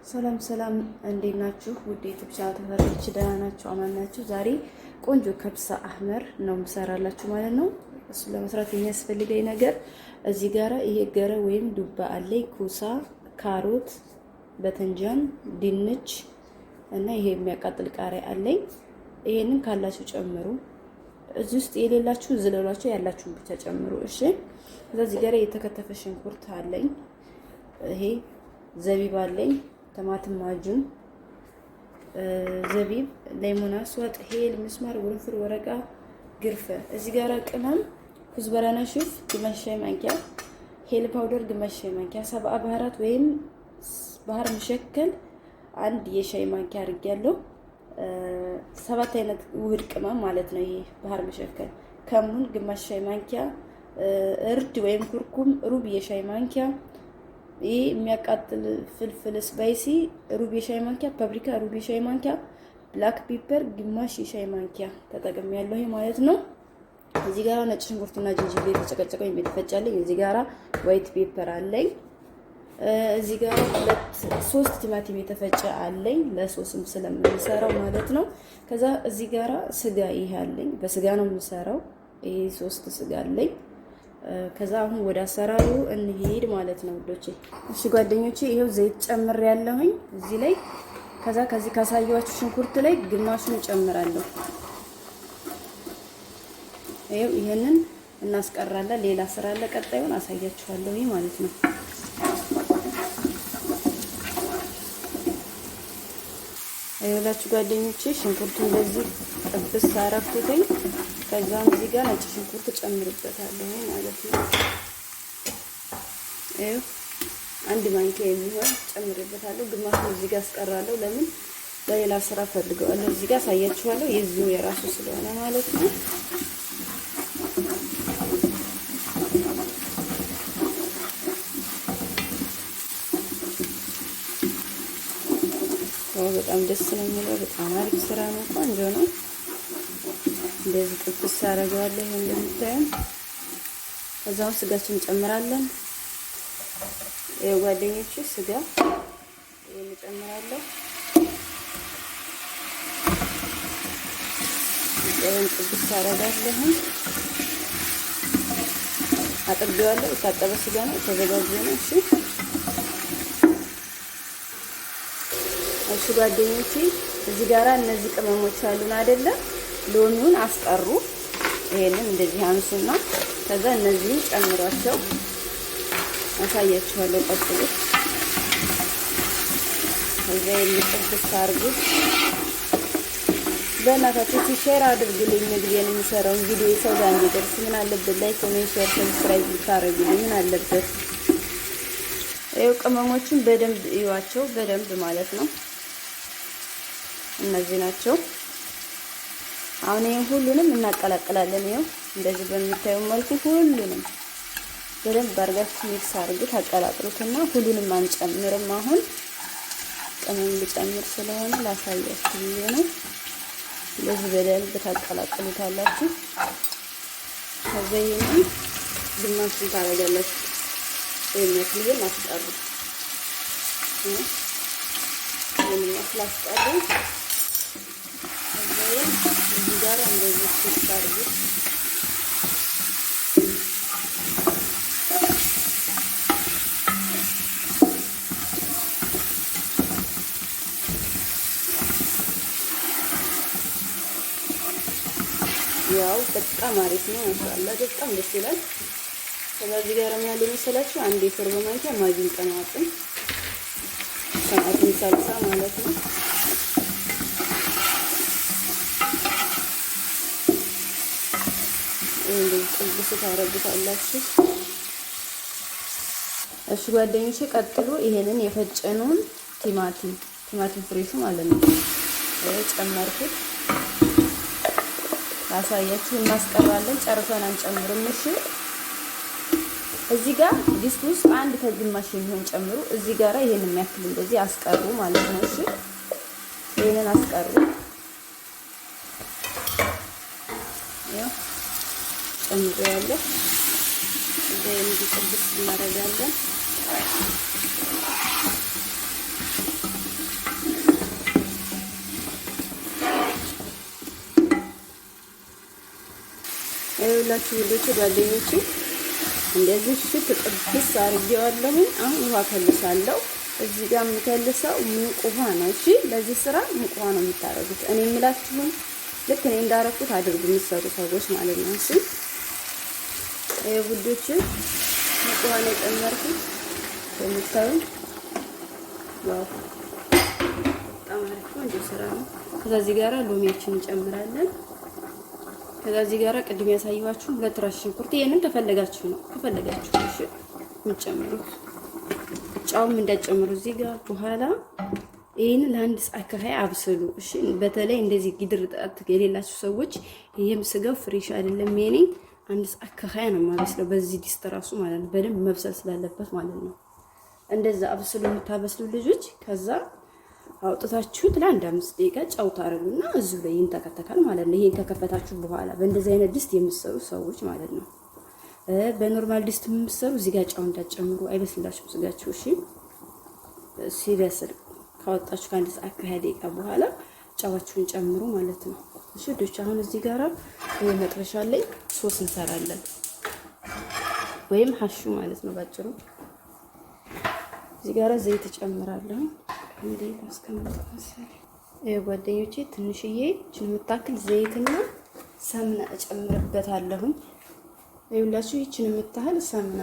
ሰላም ሰላም እንዴት ናችሁ? ውድ የዩቲዩብ ቻናል ተከታታዮች ደህና ናችሁ? አማን ናችሁ? ዛሬ ቆንጆ ከብሳ አህመር ነው የምሰራላችሁ ማለት ነው። እሱ ለመስራት የሚያስፈልገኝ ነገር እዚህ ጋራ ይሄ ገረ ወይም ዱባ አለኝ፣ ኩሳ፣ ካሮት፣ በተንጃን፣ ድንች እና ይሄ የሚያቃጥል ቃሪያ አለኝ። ይሄንን ካላችሁ ጨምሩ። እዚህ ውስጥ የሌላችሁ ዝለሏቸው፣ ያላችሁን ብቻ ጨምሩ። እሺ። እዚህ ጋራ የተከተፈ ሽንኩርት አለኝ። ይሄ ዘቢብ አለኝ፣ ቲማቲም ማጁን፣ ዘቢብ፣ ሌሞን አስዋጥ፣ ሄል፣ ምስማር፣ ወንፍር፣ ወረቃ፣ ግርፈ። እዚህ ጋራ ቅመም ኩዝበራ ነሽፍ ግማሽ ሻይ ማንኪያ፣ ሄል ፓውደር ግማሽ ሻይ ማንኪያ፣ ሰብአ ባህራት ወይም ባህር መሸከል አንድ የሻይ ማንኪያ አድርጌያለሁ። 7 አይነት ውህድ ቅመም ማለት ነው። ይሄ ባህር መሸከል፣ ከሙን ግማሽ ሻይ ማንኪያ፣ እርድ ወይም ኩርኩም ሩብ የሻይ ማንኪያ፣ ይሄ የሚያቃጥል ፍልፍል ስፓይሲ ሩብ የሻይ ማንኪያ፣ ፓፕሪካ ሩብ የሻይ ማንኪያ፣ ብላክ ፔፐር ግማሽ የሻይ ማንኪያ ተጠቅሜያለሁ ማለት ነው። እዚህ ጋራ ነጭ ሽንኩርትና ጅንጅብል የተጨቀጨቀው የሚተፈጫለኝ። እዚህ ጋራ ዋይት ፔፐር አለኝ። እዚህ ጋራ 3 ቲማቲም የተፈጨ አለኝ፣ ለሶስም ስለምንሰራው ማለት ነው። ከዛ እዚህ ጋራ ስጋ ይሄ አለኝ፣ በስጋ ነው የምሰራው። ይሄ 3 ስጋ አለኝ። ከዛ አሁን ወደ አሰራሩ እንሄድ ማለት ነው ውዶቼ። እሺ ጓደኞቼ፣ ይሄው ዘይት ጨምር ያለሁኝ እዚህ ላይ። ከዛ ከዚህ ካሳየኋችሁ ሽንኩርት ላይ ግማሹን ጨምራለሁ። ይሄው ይሄንን እናስቀራለን። ሌላ ስራ አለ፣ ቀጣዩን አሳያችኋለሁ ማለት ነው። አይወላችሁ ጓደኞቼ፣ ሽንኩርቱ እንደዚህ ጥብስ አረኩትኝ። ከዛም እዚህ ጋር ነጭ ሽንኩርት ጨምርበታለሁ ማለት ነው። ይኸው 1 ማንኪያ የሚሆን ጨምርበታለሁ። ግማሹን እዚህ ጋር አስቀራለሁ። ለምን ለሌላ ስራ ፈልገዋለሁ። እዚህ ጋር አሳያችኋለሁ፣ የዚሁ የራሱ ስለሆነ ማለት ነው። በጣም ደስ ነው የሚለው። በጣም አሪፍ ስራ ነው፣ ቆንጆ ነው። እንደዚህ ጥብስ አደርገዋለሁ እንደምታዩን። ከዛው ስጋችን እንጨምራለን። ጓደኞቼ ስጋ እንጨምራለሁ። ይሄን ጥብስ አደርጋለሁ። አጥቤዋለሁ። የታጠበ ስጋ ነው፣ የተዘጋጀ ነው። እሺ ጓደኞቼ፣ እዚህ ጋራ እነዚህ ቅመሞች አሉን አይደለ? ሎሚውን አስቀሩ። ይሄንን እንደዚህ አንሱና ከዛ እነዚህን ጨምሯቸው። አሳያችኋለሁ ቀጥሎ። ከዛ የሚጥብስ አድርጉት። በእናታችሁ ሼር አድርጉልኝ። ምግቤን የሚሰራውን ቪዲዮ ሰው ጋር እንዲደርስ ምን አለበት? ላይክ፣ ኮሜንት፣ ሼር፣ ሰብስክራይብ ታረጉልኝ። ምን አለበት? ይኸው ቅመሞችን በደንብ እዩዋቸው፣ በደንብ ማለት ነው። እነዚህ ናቸው። አሁን ይሄን ሁሉንም እናቀላቅላለን። ይሄው እንደዚህ በሚታየው መልኩ ሁሉንም በደንብ አድርጋችሁ ሚክስ አድርጉት፣ አቀላቅሉትና ሁሉንም አንጨምርም። አሁን ቅመም ልጨምር ስለሆነ ላሳያችሁ ብዬ ነው። እንደዚህ በደንብ ታቀላቅሉታላችሁ። ከዛ ይሄን ግማሹን ታደርጋላችሁ። የሚያክልን አስቀሩ አስቀሩ። እዚህ ጋር እንደዚህ ሲታርጉ ያው በጣም አሪፍ ነው። ማሻአላ በጣም ደስ ይላል። ከዚህ ጋር ማለት መሰላችሁ 1 የሾርባ ማንኪያ ማጂን ቀማጥን ሳልሳ ማለት ነው። እንደዚህ ጥብስ ታረጉታላችሁ። እሺ ጓደኞቼ፣ ቀጥሎ ይሄንን የፈጨነውን ቲማቲም ፍሬሹ ማለት ነው ጨመርኩት። አሳያችሁ። እናስቀራለን፣ ጨርሰን አንጨምርም። እሺ እዚህ ጋር ዲስት ውስጥ 1 ከግማሽ የሚሆን ጨምሩ። እዚህ ጋራ ይሄንን የሚያክል እንደዚህ አስቀሩ ማለት ነው። እሺ ይሄንን አስቀሩ። ያው ጨምሬያለሁ። እንደዚህ ጥብስ እናደርጋለን። ይኸውላችሁ ውዶቼ ጓደኞቼ እንደዚህ ሽት ጥብስ አድርጌዋለሁ። አሁን ውሃ ከልሳለሁ። እዚህ ጋር የምከልሰው ሙቅ ውሃ ነው። እሺ ለዚህ ስራ ሙቅ ውሃ ነው የምታረጉት። እኔ የምላችሁን ልክ እኔ እንዳረኩት አድርጉ የምትሰሩ ሰዎች ማለት ነው። እሺ ውዶቼ ሙቅ ውሃ ነው የጨመርኩት። የምታዩ ዋው በጣም አሪፍ ነው ስራ ነው። ከዛ እዚህ ጋር ሎሚያችን እንጨምራለን። ከዛ እዚህ ጋር ቅድም ያሳየኋችሁ 2 ራስ ሽንኩርት ይሄንን ከፈለጋችሁ ነው እሺ የምትጨምሩት። ጫውም እንዳጨምሩ እዚህ ጋር በኋላ ይሄን ለአንድ ሰዓት ያህል አብስሉ። እሺ በተለይ እንደዚህ ግድር ጣት የሌላችሁ ሰዎች ይሄም ስጋው ፍሬሽ አይደለም። የኔ አንድ ሰዓት ያህል ነው የማበስለው በዚህ ዲስት ራሱ ማለት ነው። በደንብ መብሰል ስላለበት ማለት ነው። እንደዛ አብስሉ የምታበስሉ ልጆች። ከዛ አውጥታችሁት ለአንድ 5 ደቂቃ ጫው ታረጉና እዚሁ ላይ ይንተከተካል ማለት ነው። ይሄን ከከፈታችሁ በኋላ በእንደዚህ አይነት ድስት የምትሰሩ ሰዎች ማለት ነው። በኖርማል ድስት የምትሰሩ እዚህ ጋር ጫው እንዳጨምሩ አይበስላችሁም ስጋችሁ። እሺ ሲበስል ካወጣችሁ ከአንድ ሰዓት ከ20 ደቂቃ በኋላ ጫዋችሁን ጨምሩ ማለት ነው። እሺ ዶች አሁን እዚህ ጋር መጥበሻ ላይ ሶስ እንሰራለን ወይም ሀሹ ማለት ነው ባጭሩ። እዚህ ጋር ዘይት እጨምራለሁ። እንዴ አስቀምጣለሁ። ጓደኞቼ ትንሽዬ እቺን የምታክል ዘይትና ሰምና እጨምርበታለሁ። ይኸውላችሁ ይቺን የምታህል ሰምና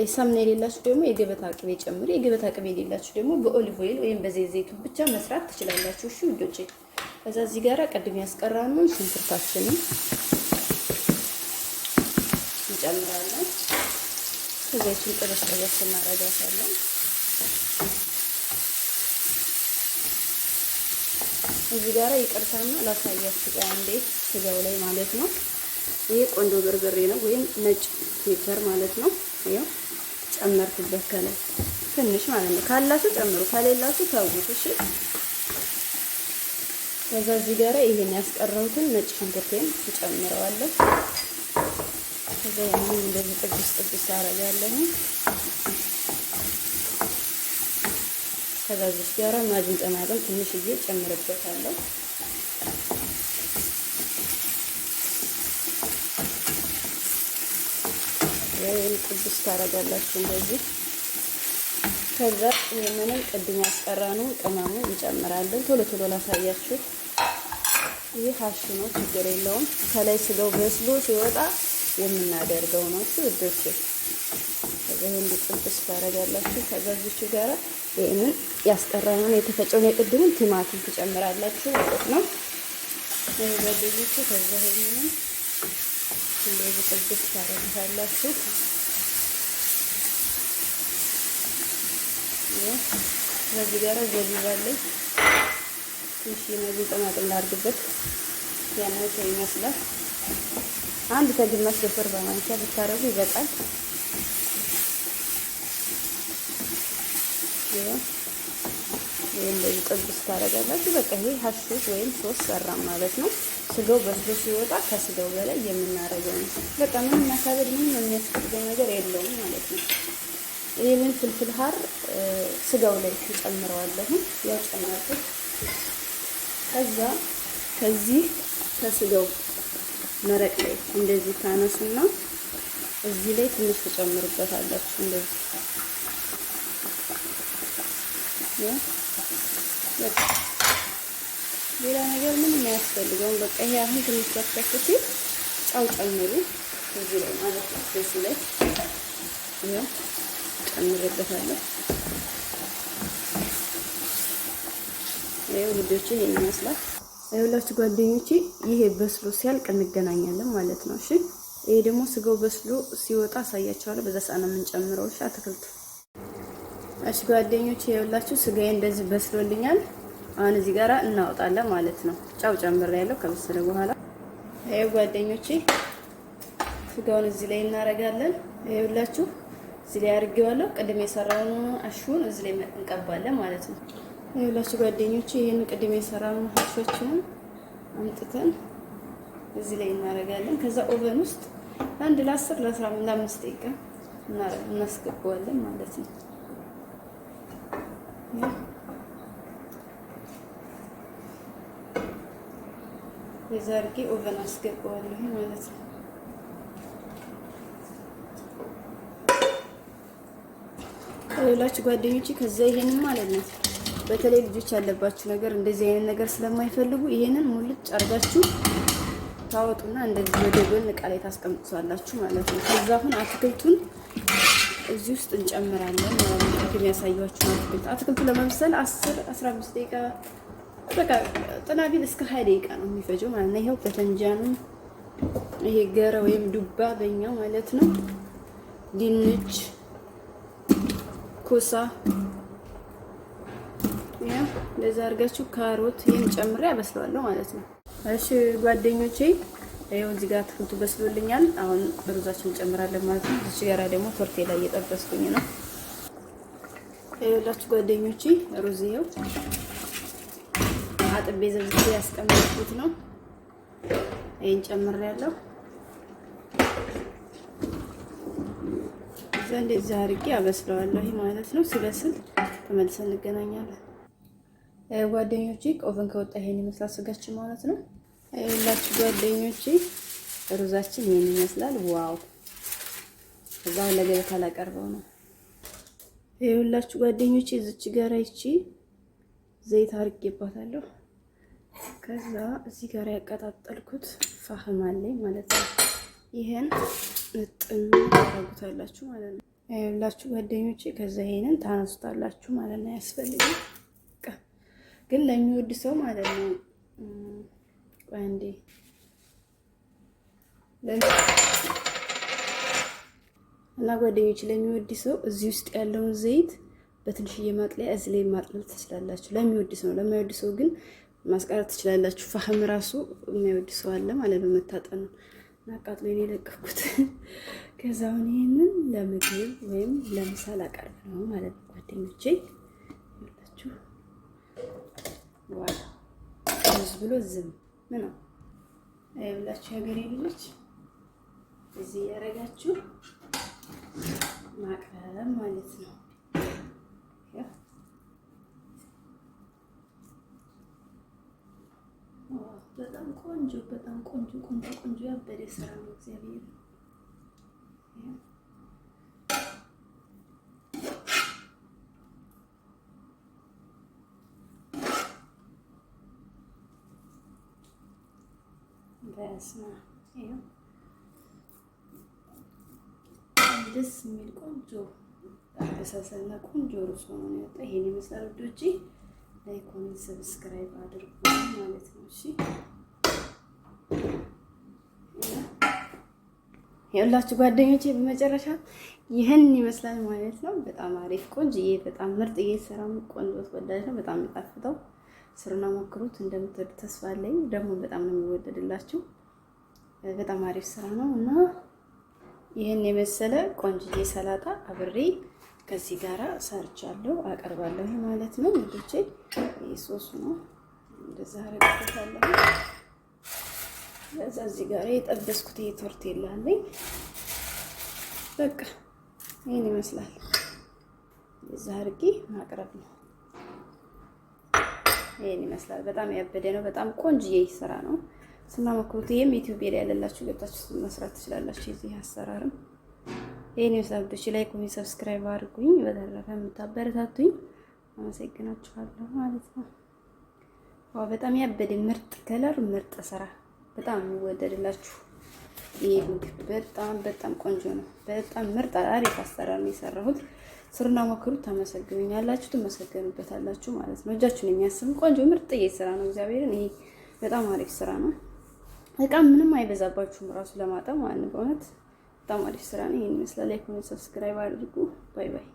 የሰምና የሌላችሁ ደግሞ የገበታ ቅቤ ጨምሩ። የገበታ ቅቤ የሌላችሁ ደግሞ በኦሊቭ ኦይል ወይም በዘይት ብቻ መስራት ትችላላችሁ። እሺ ውዶቼ ከዛ እዚህ ጋር ቀድም ያስቀራነውን ሽንኩርታችንን እንጨምራለን። ከዛ ይቺን ጥብስ እናረጋታለን። እዚህ ጋር ይቅርታና ላሳያችሁ አንዴ ስጋው ላይ ማለት ነው። ይሄ ቆንጆ በርበሬ ነው ወይም ነጭ ፔፐር ማለት ነው። ይሄው ጨመርኩበት ከላይ ትንሽ ማለት ነው። ካላችሁ ጨምሩ፣ ከሌላችሁ ተውት። እሺ ከዛ እዚህ ጋር ይሄን ያስቀረውትን ነጭ ሽንኩርቴን እጨምረዋለሁ። ከዛ ያንን እንደዚህ ጥብስ አደርጋለሁ። ከዛ እዚህ ጋር ማጅን ጠማጥም ትንሽዬ ጨምርበታለሁ። ይሄን ጥብስ ታደርጋላችሁ እንደዚህ። ከዛ ይሄንን ቅድም ያስቀራነው ቅመሙ እንጨምራለን። ቶሎ ቶሎ ላሳያችሁ። ይሄ ሀሹ ነው፣ ችግር የለውም። ከላይ ስጋው በስሎ ሲወጣ የምናደርገው ነው። እሺ ውዶቼ ከዛ ይሄን ጥብስ ታደርጋላችሁ። ከዛ እዚህ ጋር ይሄንን ያስቀራነውን የተፈጨውን የቅድሙን ቲማቲም ትጨምራላችሁ ማለት ነው። ወደዚህ ከዛ ይሄንን እንደዚህ ጥብስ ታደርጋላችሁ። ከዚህ ጋር ዘቢብ አለኝ ትንሽ የመዚህ ጠማጥም ላድርግበት። ያነሰ ይመስላል። አንድ ከግማሽ በፈር በማንኪያ ብታረጉ ይበቃል። እንደዚህ ጥብስ ታደርጋላችሁ። በቃ ይሄ ሀሹት ወይም ሶስ ሰራም ማለት ነው። ስጋው በስሎ ሲወጣ ከስጋው በላይ የምናደርገው ነው። በቃ ምንም ማካበድ ምንም የሚያስፈልገው ነገር የለውም ማለት ነው። ይሄንን ፍልፍል ሀር ስጋው ላይ ተጨምረዋለሁ። ያው ጨመርኩት። ከዛ ከዚህ ከስጋው መረቅ ላይ እንደዚህ ታነሱና እዚህ ላይ ትንሽ ተጨምሩበታላችሁ እንደዚህ ሌላ ነገር ምንም የሚያስፈልገው በቃ ይሄ አሁን ትንሽ ተከፍቶ ጫው ጨምሩ እዚህ ላይ ማለት ነው። እዚህ ላይ ይሄው ጨምሬበታለሁ። ይሄው ልጆቼ ይሄን ይመስላል። ይኸውላችሁ ጓደኞቼ ይሄ በስሎ ሲያልቅ እንገናኛለን ማለት ነው። እሺ ይሄ ደግሞ ስጋው በስሎ ሲወጣ አሳያችኋለሁ። በዛ ሰዓት ነው የምንጨምረው። እሺ አትክልቱ። እሺ ጓደኞቼ ይኸውላችሁ ስጋዬ እንደዚህ በስሎልኛል። አሁን እዚህ ጋራ እናወጣለን ማለት ነው። ጫው ጨምሬያለሁ ከበሰለ በኋላ። ይሄው ጓደኞቼ ስጋውን እዚህ ላይ እናረጋለን። ይኸውላችሁ እዚህ ላይ አድርጌዋለሁ። ቅድም የሰራውን አሹን እዚህ ላይ እንቀባለን ማለት ነው። ይኸውላችሁ ጓደኞቼ ይሄን ቅድም የሰራውን አሹዎችን አምጥተን እዚህ ላይ እናረጋለን። ከዛ ኦቨን ውስጥ አንድ ለ10 ለ15 ደቂቃ እናስገባዋለን ማለት ነው። የዛርጌ ኦቨን አስገባዋለሁ ማለት ነው። ሌሎች ጓደኞቼ ከዛ ይሄንን ማለት ነው በተለይ ልጆች ያለባችሁ ነገር እንደዚህ አይነት ነገር ስለማይፈልጉ ይሄንን ሙልጭ አርጋችሁ ታወጡና እንደዚህ ወደ ጎን እቃ ላይ ታስቀምጡታላችሁ ማለት ነው። ከዛ አሁን አትክልቱን እዚህ ውስጥ እንጨምራለን ማለት ነው። የሚያሳያችሁ አትክልቱ ለመብሰል 10-15 ደቂቃ በቃ ጥናቢል እስከ 20 ደቂቃ ነው የሚፈጀው ማለት ነው። ይሄው በተንጃኑ ይሄ ገረ ወይም ዱባ በእኛው ማለት ነው። ድንች፣ ኮሳ ያ እንደዛ አድርጋችሁ ካሮት ይሄን ጨምሬ አበስለዋለሁ ማለት ነው። እሺ ጓደኞቼ ይሄው እዚህ ጋር አትክልቱ በስሎልኛል። አሁን ሩዛችን እንጨምራለን ማለት ነው። እዚህ ጋር ደግሞ ቶርቴላ እየጠበስኩኝ ነው። ይኸውላችሁ ጓደኞቼ ሩዝ ይኸው አጥቤ ዘብዝቤ ያስቀመጥኩት ነው። ይሄን ጨምሬያለሁ። እንደዚህ አድርጌ አበስለዋለሁ ማለት ነው። ሲበስል ተመልሰን እንገናኛለን። ጓደኞቼ ኦቨን ከወጣ ይሄን ይመስላል ስጋችን ማለት ነው። ይኸውላችሁ ጓደኞቼ ሩዛችን ይሄን ይመስላል። ዋው! እዛው ለገበታ ላቀርበው ነው። ይኸውላችሁ ጓደኞቼ እዚች ጋር ይቺ ዘይት አድርጌባታለሁ። ከዛ እዚህ ጋር ያቀጣጠልኩት ፋህም አለኝ ማለት ነው። ይሄን እጥም ታደርጉታላችሁ ማለት ነው። ይኸውላችሁ ጓደኞቼ ከዛ ይሄንን ታነሱታላችሁ ማለት ነው። ያስፈልጋል ግን ለሚወድ ሰው ማለት ነው። አንዴ እና ጓደኞቼ ለሚወድ ሰው እዚህ ውስጥ ያለውን ዘይት በትንሽዬ ማጥለያ እዚህ ላይ ማጥለል ትችላላችሁ። ለሚወድ ሰው ነው። ለማይወድ ሰው ግን ማስቀረት ትችላላችሁ። ፋህም ራሱ የሚወድ ሰው አለ ማለት ነው። መታጠኑ እና አቃጥሎ ነው የለቀኩት። ከዛውን ይሄንን ለምግብ ወይም ለምሳሌ አቀርብ ነው ማለት ነው ጓደኞቼ። ይላችሁ ዋው ብሎ ዝም ምን ነው አይብላችሁ ሀገሬ ልጆች እዚህ ያረጋችሁ ማቅረብ ማለት ነው። በጣም ቆንጆ ያበደ ስራ ነው። እግዚአብሔር በስማ ይሄው ደስ የሚል ቆንጆ አበሳሰልና ቆንጆ ሩዝ ሆኖ ነው የወጣው። ይሄን ይመስላል ውዶቼ። ላይክ፣ ኮሜንት፣ ሰብስክራይብ አድርጉ ማለት ነው። እሺ ይኸውላችሁ ጓደኞቼ በመጨረሻ ይህን ይመስላል ማለት ነው። በጣም አሪፍ ቆንጆዬ፣ በጣም ምርጥዬ ስራ ቆንጆ ተወዳጅ ነው። በጣም የሚጣፍጠው ስሩና ሞክሩት። እንደምትወዱ ተስፋ አለኝ። ደግሞ በጣም ነው የሚወደድላችሁ። በጣም አሪፍ ስራ ነው እና ይህን የመሰለ ቆንጆዬ ሰላጣ አብሬ ከዚህ ጋራ ሰርቻለሁ አቀርባለሁ ማለት ነው። ልጆቼ ይሄ ሶስ ነው። እንደዛ አረጋግጣለሁ። ለዛ እዚህ ጋር የጠበስኩት ቶርቴላ አለኝ። በቃ ይሄን ይመስላል። እንደዛ አድርጌ ማቅረብ ነው። ይሄን ይመስላል። በጣም ያበደ ነው። በጣም ቆንጆዬ ስራ ነው። ስናሞክሩት ይሄም ዩቲዩብ ላይ ያለላችሁ ገብታችሁ መስራት ትችላላችሁ። እዚህ አሰራርም ይሄን ይመስላል። ብቻ ላይክ፣ ኮሜንት፣ ሰብስክራይብ አድርጉኝ። በተረፈ የምታበረታቱኝ አመሰግናችኋለሁ ማለት ነው። ዋው በጣም ያበደ ምርጥ ከለር ምርጥ ስራ በጣም የሚወደድላችሁ ይሄ ምግብ በጣም ቆንጆ ነው። በጣም ምርጥ አሪፍ አሰራር ነው የሰራሁት። ስሩና ሞክሩት። ታመሰግኑኛላችሁ፣ ትመሰገኑበታላችሁ ማለት ነው። እጃችሁን የሚያስብ ቆንጆ ምርጥ ስራ ነው። እግዚአብሔርን ይሄ በጣም አሪፍ ስራ ነው። እቃ ምንም አይበዛባችሁም ራሱ ለማጠብ ማለት ነው። በእውነት በጣም አሪፍ ስራ ነው። ይሄን ይመስላል። ላይክ፣ ኮሜንት፣ ሰብስክራይብ አድርጉ። ባይ ባይ።